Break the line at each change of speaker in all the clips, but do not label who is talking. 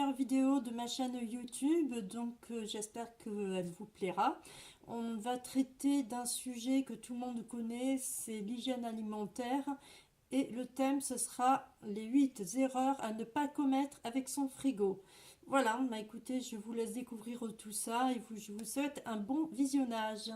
première vidéo de ma chaîne YouTube, donc j'espère qu'elle vous plaira. On va traiter d'un sujet que tout le monde connaît, c'est l'hygiène alimentaire. Et le thème, ce sera les 8 erreurs à ne pas commettre avec son frigo. Voilà, bah écoutez, je vous laisse découvrir tout ça et je vous souhaite un bon visionnage.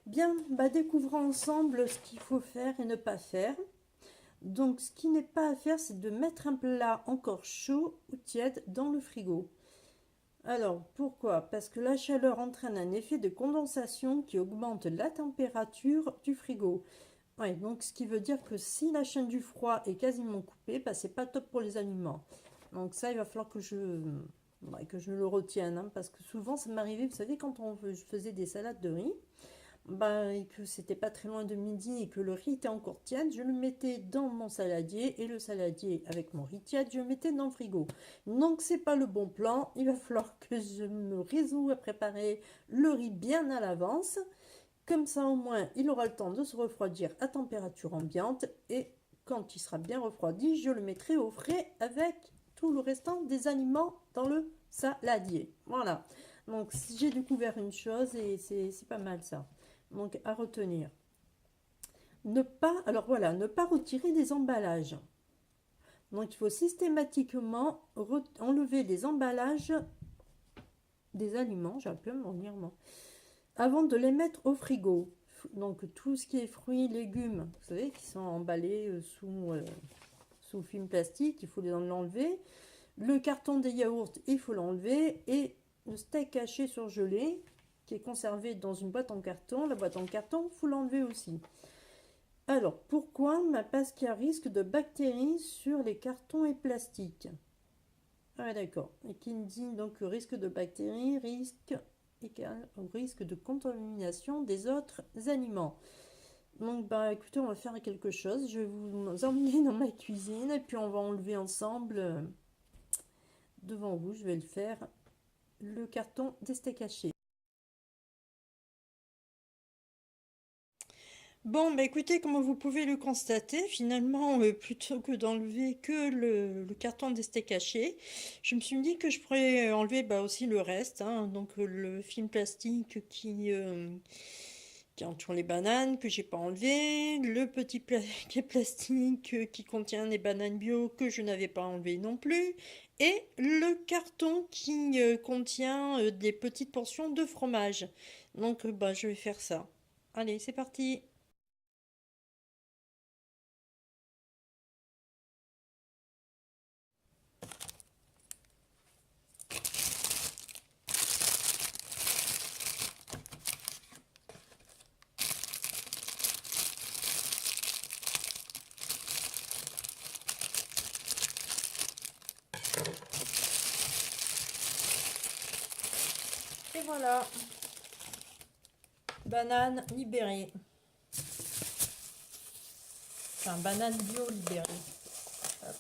Bien, bah découvrons ensemble ce qu'il faut faire et ne pas faire. Donc, ce qui n'est pas à faire, c'est de mettre un plat encore chaud ou tiède dans le frigo. Alors, pourquoi? Parce que la chaleur entraîne un effet de condensation qui augmente la température du frigo. Ouais, donc ce qui veut dire que si la chaîne du froid est quasiment coupée, bah, c'est pas top pour les aliments. Donc ça, il va falloir que je le retienne, hein, parce que souvent, ça m'arrivait, vous savez, quand je faisais des salades de riz, bah, et que c'était pas très loin de midi et que le riz était encore tiède, je le mettais dans mon saladier et le saladier avec mon riz tiède, je le mettais dans le frigo. Donc c'est pas le bon plan, il va falloir que je me résous à préparer le riz bien à l'avance. Comme ça au moins il aura le temps de se refroidir à température ambiante et quand il sera bien refroidi, je le mettrai au frais avec tout le restant des aliments dans le saladier. Voilà. Donc j'ai découvert une chose et c'est pas mal ça. Donc à retenir. Alors voilà, ne pas retirer des emballages. Donc il faut systématiquement enlever les emballages des aliments, j'ai un peu mon lire, avant de les mettre au frigo. Donc tout ce qui est fruits, légumes, vous savez, qui sont emballés sous film plastique, il faut l'enlever. Le carton des yaourts, il faut l'enlever. Et le steak haché surgelé, qui est conservé dans une boîte en carton, la boîte en carton, il faut l'enlever aussi. Alors, pourquoi? Parce qu'il y a risque de bactéries sur les cartons et plastiques. Ah d'accord. Et qui dit donc risque de bactéries, risque égal au risque de contamination des autres aliments. Donc bah écoutez, on va faire quelque chose. Je vais vous emmener dans ma cuisine et puis on va enlever ensemble devant vous. Je vais le faire, le carton des steaks hachés. Bon, bah écoutez, comme vous pouvez le constater, finalement, plutôt que d'enlever que le carton des steaks hachés, je me suis dit que je pourrais enlever bah, aussi le reste, hein, donc le film plastique qui entoure les bananes que j'ai pas enlevé, le petit paquet plastique qui contient les bananes bio que je n'avais pas enlevé non plus, et le carton qui contient des petites portions de fromage. Donc, bah, je vais faire ça. Allez, c'est parti! Et voilà, banane libérée. Enfin, banane bio libérée. Hop.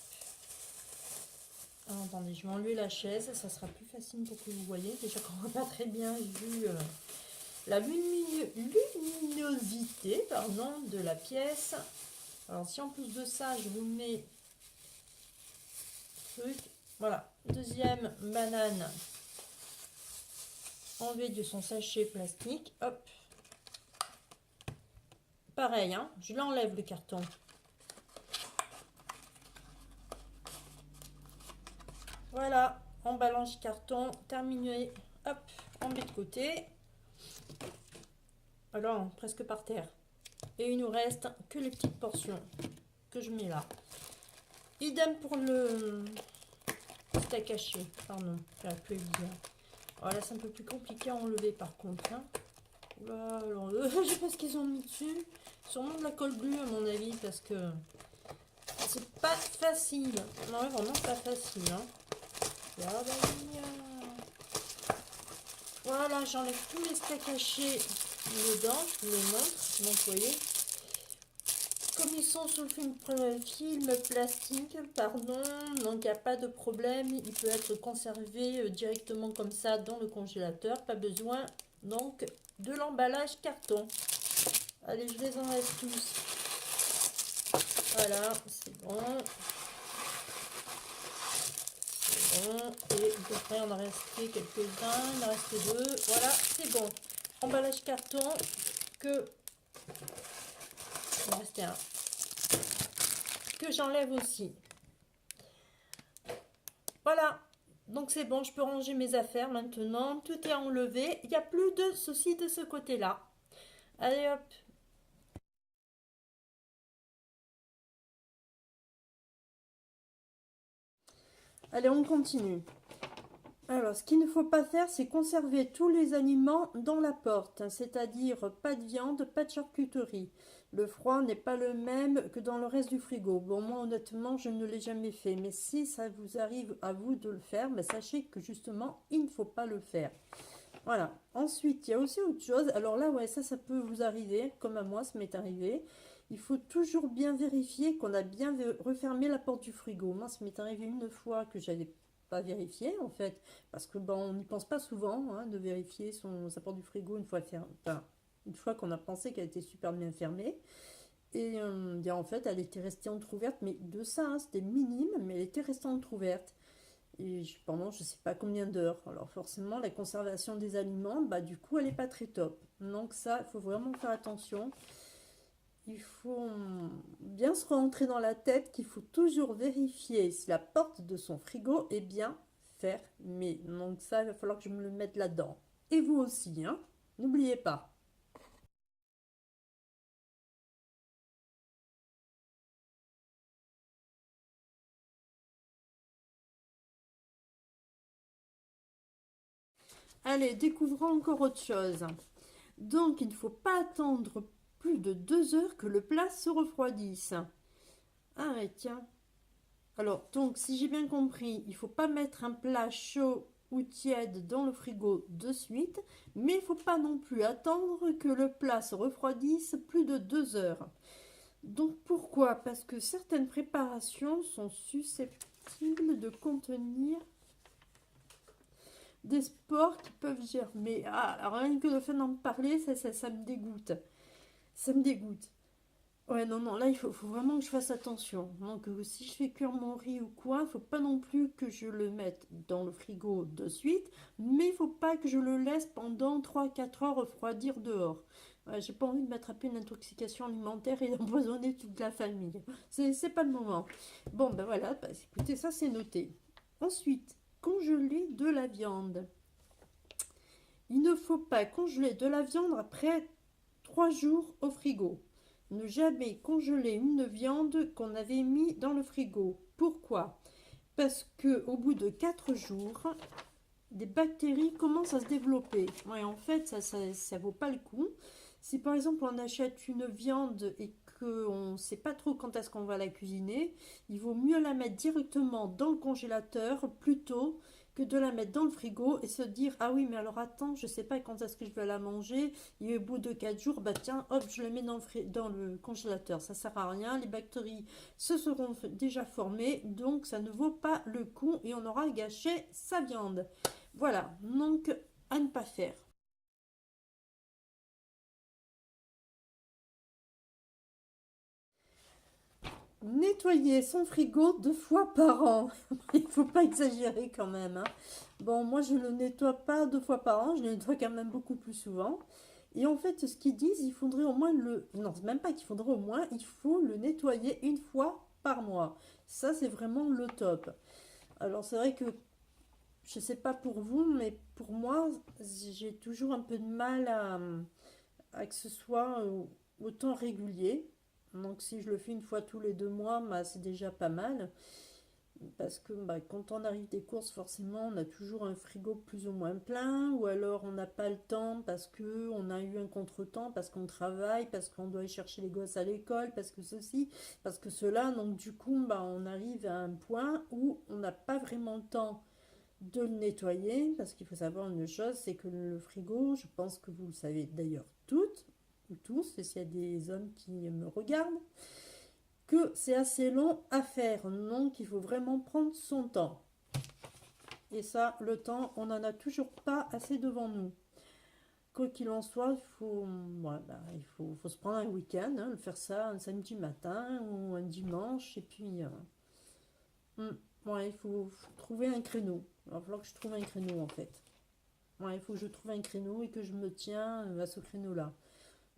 Alors, attendez, je vais enlever la chaise, ça sera plus facile pour que vous voyez. Déjà qu'on voit pas très bien vu la luminosité de la pièce. Alors, si en plus de ça, je vous mets truc, voilà, deuxième banane enlevée de son sachet plastique, hop. Pareil, hein, je l'enlève le carton. Voilà, emballage carton terminé. Hop, on met de côté. Alors, presque par terre. Et il nous reste que les petites portions que je mets là. Idem pour le steak haché. Pardon, j'aurais pu le dire. Voilà, c'est un peu plus compliqué à enlever par contre. Hein. Oula, alors, je sais pas ce qu'ils ont mis dessus. Sûrement de la colle bleue à mon avis parce que c'est pas facile. Non, vraiment pas facile. Hein. Voilà, j'enlève tous les steaks hachés dedans, je vous les montre. Donc, vous voyez, comme ils sont sous le film plastique, pardon, donc il n'y a pas de problème. Il peut être conservé directement comme ça dans le congélateur. Pas besoin donc de l'emballage carton. Allez, je les enlève tous. Voilà, c'est bon. C'est bon. Et après, on a resté quelques-uns. Il en reste deux. Voilà, c'est bon. Emballage carton que... Il en restait un. Que j'enlève aussi. Voilà. Donc c'est bon, je peux ranger mes affaires maintenant. Tout est enlevé. Il n'y a plus de soucis de ce côté-là. Allez hop. Allez, on continue. Alors, ce qu'il ne faut pas faire, c'est conserver tous les aliments dans la porte, c'est-à-dire pas de viande, pas de charcuterie. Le froid n'est pas le même que dans le reste du frigo. Bon, moi, honnêtement, je ne l'ai jamais fait, mais si ça vous arrive à vous de le faire, ben, sachez que justement, il ne faut pas le faire. Voilà. Ensuite, il y a aussi autre chose. Alors là, ouais, ça peut vous arriver, comme à moi, ça m'est arrivé. Il faut toujours bien vérifier qu'on a bien refermé la porte du frigo. Moi, ça m'est arrivé une fois que j'avais pas vérifié, en fait, parce que bon, on n'y pense pas souvent, hein, de vérifier sa porte du frigo une fois fermée. Enfin, une fois qu'on a pensé qu'elle était super bien fermée. Et en fait, elle était restée entrouverte, mais de ça, hein, c'était minime, mais elle était restée entrouverte. Et pendant je sais pas combien d'heures. Alors forcément, la conservation des aliments, bah du coup, elle est pas très top. Donc ça, il faut vraiment faire attention. Il faut bien se rentrer dans la tête qu'il faut toujours vérifier si la porte de son frigo est bien fermée. Donc ça, il va falloir que je me le mette là-dedans. Et vous aussi, hein. N'oubliez pas. Allez, découvrons encore autre chose. Donc, il ne faut pas attendre plus de 2 heures que le plat se refroidisse. Ah ouais, tiens. Alors, donc, si j'ai bien compris, il ne faut pas mettre un plat chaud ou tiède dans le frigo de suite, mais il ne faut pas non plus attendre que le plat se refroidisse plus de 2 heures. Donc, pourquoi? Parce que certaines préparations sont susceptibles de contenir des spores qui peuvent germer. Ah, alors rien que le fait d'en parler, ça me dégoûte. Ça me dégoûte. Ouais, non, non, là, il faut vraiment que je fasse attention. Donc, si je fais cuire mon riz ou quoi, il faut pas non plus que je le mette dans le frigo de suite, mais il faut pas que je le laisse pendant 3 4 heures refroidir dehors. Ouais, j'ai pas envie de m'attraper une intoxication alimentaire et d'empoisonner toute la famille. C'est pas le moment. Bon, ben voilà, bah, écoutez, ça c'est noté. Ensuite, congeler de la viande. Il ne faut pas congeler de la viande après 3 jours au frigo. Ne jamais congeler une viande qu'on avait mis dans le frigo. Pourquoi? Parce que au bout de 4 jours, des bactéries commencent à se développer. Ouais, en fait, ça vaut pas le coup. Si par exemple on achète une viande et qu'on ne sait pas trop quand est-ce qu'on va la cuisiner, il vaut mieux la mettre directement dans le congélateur plutôt que de la mettre dans le frigo et se dire ah oui mais alors attends je sais pas quand est-ce que je vais la manger et au bout de 4 jours bah tiens hop je le mets dans le congélateur, ça sert à rien, les bactéries se seront déjà formées donc ça ne vaut pas le coup et on aura gâché sa viande. Voilà, donc à ne pas faire. Nettoyer son frigo 2 fois par an. Il ne faut pas exagérer quand même, hein. Bon, moi je ne le nettoie pas 2 fois par an, je le nettoie quand même beaucoup plus souvent. Et en fait, ce qu'ils disent, il faudrait au moins le... Non, c'est même pas qu'il faudrait au moins, il faut le nettoyer 1 fois par mois. Ça, c'est vraiment le top. Alors c'est vrai que, je sais pas pour vous, mais pour moi, j'ai toujours un peu de mal à que ce soit autant régulier. Donc si je le fais 1 fois tous les 2 mois, bah, c'est déjà pas mal. Parce que bah, quand on arrive des courses, forcément, on a toujours un frigo plus ou moins plein. Ou alors on n'a pas le temps parce que on a eu un contretemps, parce qu'on travaille, parce qu'on doit aller chercher les gosses à l'école, parce que ceci, parce que cela. Donc du coup, bah, on arrive à un point où on n'a pas vraiment le temps de le nettoyer, parce qu'il faut savoir une chose, c'est que le frigo, je pense que vous le savez d'ailleurs toutes ou tous, et s'il y a des hommes qui me regardent, que c'est assez long à faire, donc il faut vraiment prendre son temps. Et ça, le temps, on n'en a toujours pas assez devant nous. quoi qu'il en soit, ouais, bah, faut se prendre un week-end, hein, faire ça un samedi matin ou un dimanche, et puis ouais, faut trouver un créneau. Il va falloir que je trouve un créneau en fait. Ouais, il faut que je trouve un créneau et que je me tiens à ce créneau-là.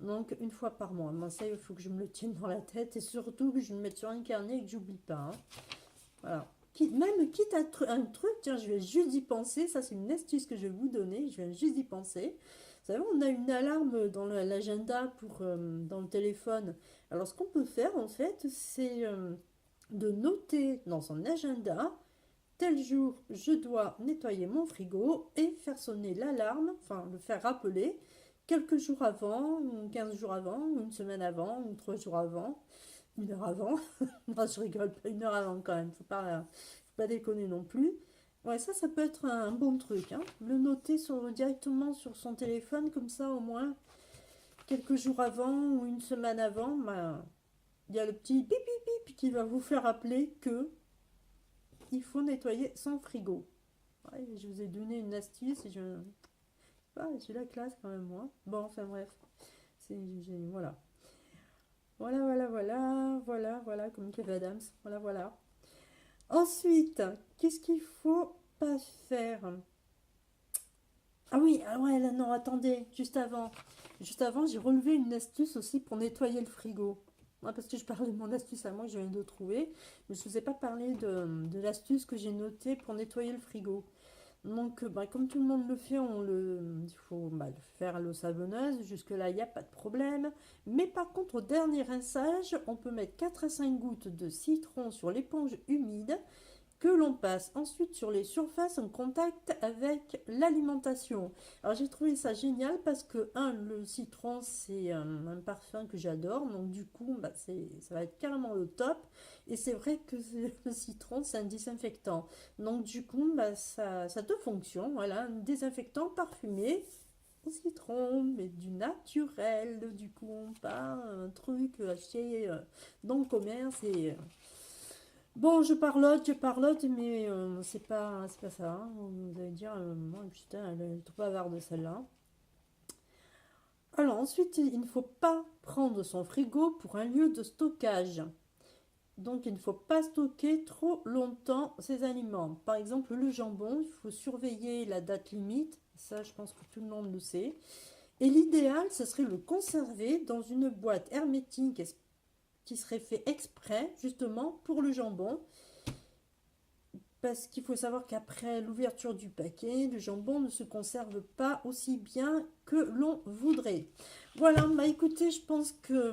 Donc une fois par mois. Moi, ça, il faut que je me le tienne dans la tête et surtout que je me mette sur un carnet et que j'oublie pas, hein. Voilà. Même quitte à un truc, tiens, je vais juste y penser. Ça, c'est une astuce que je vais vous donner. Je vais juste y penser. Vous savez, on a une alarme dans l'agenda pour dans le téléphone. Alors, ce qu'on peut faire, en fait, c'est de noter dans son agenda, tel jour, je dois nettoyer mon frigo et faire sonner l'alarme, enfin, le faire rappeler quelques jours avant, ou 15 jours avant, ou une semaine avant, ou 3 jours avant, une heure avant. Non, je rigole pas, une heure avant quand même, faut pas déconner non plus. Ouais, ça peut être un bon truc, hein. Le noter directement sur son téléphone, comme ça au moins, quelques jours avant ou une semaine avant, bah, il y a le petit bip bip bip qui va vous faire rappeler que il faut nettoyer son frigo. Ouais, je vous ai donné une astuce et j'ai la classe quand même moi. Bon, enfin bref, voilà. Voilà, comme Kev Adams. Voilà. Ensuite, qu'est-ce qu'il faut pas faire? Ah oui, ah ouais, là, non, attendez, juste avant, j'ai relevé une astuce aussi pour nettoyer le frigo. Ouais, parce que je parlais de mon astuce à moi que je viens de trouver, mais je ne vous ai pas parlé de l'astuce que j'ai notée pour nettoyer le frigo. Donc, bah, comme tout le monde le fait, il faut bah, le faire à l'eau savonneuse. Jusque-là, il n'y a pas de problème. Mais par contre, au dernier rinçage, on peut mettre 4 à 5 gouttes de citron sur l'éponge humide que l'on passe ensuite sur les surfaces en contact avec l'alimentation. Alors j'ai trouvé ça génial parce que, le citron, c'est un parfum que j'adore, donc du coup, bah, ça va être carrément le top. Et c'est vrai que le citron, c'est un désinfectant. Donc du coup, bah, ça a deux fonctions. Voilà, un désinfectant parfumé au citron, mais du naturel. Du coup, pas un truc acheté dans le commerce et... Bon, je parlote, mais c'est pas ça, hein. Vous allez dire, oh, putain, elle est trop bavarde celle-là. Alors ensuite, il ne faut pas prendre son frigo pour un lieu de stockage. Donc il ne faut pas stocker trop longtemps ses aliments. Par exemple, le jambon, il faut surveiller la date limite. Ça, je pense que tout le monde le sait. Et l'idéal, ce serait le conserver dans une boîte hermétique qui serait fait exprès, justement, pour le jambon. Parce qu'il faut savoir qu'après l'ouverture du paquet, le jambon ne se conserve pas aussi bien que l'on voudrait. Voilà, bah écoutez, je pense que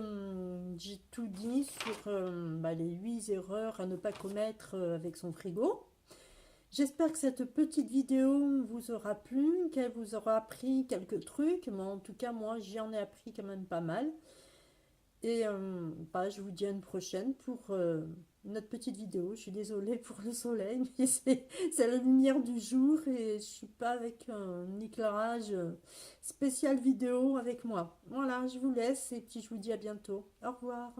j'ai tout dit sur les 8 erreurs à ne pas commettre avec son frigo. J'espère que cette petite vidéo vous aura plu, qu'elle vous aura appris quelques trucs, mais en tout cas, moi, j'en ai appris quand même pas mal. Et je vous dis à une prochaine pour une autre petite vidéo. Je suis désolée pour le soleil, mais c'est la lumière du jour et je suis pas avec un éclairage spécial vidéo avec moi. Voilà, je vous laisse et puis je vous dis à bientôt. Au revoir.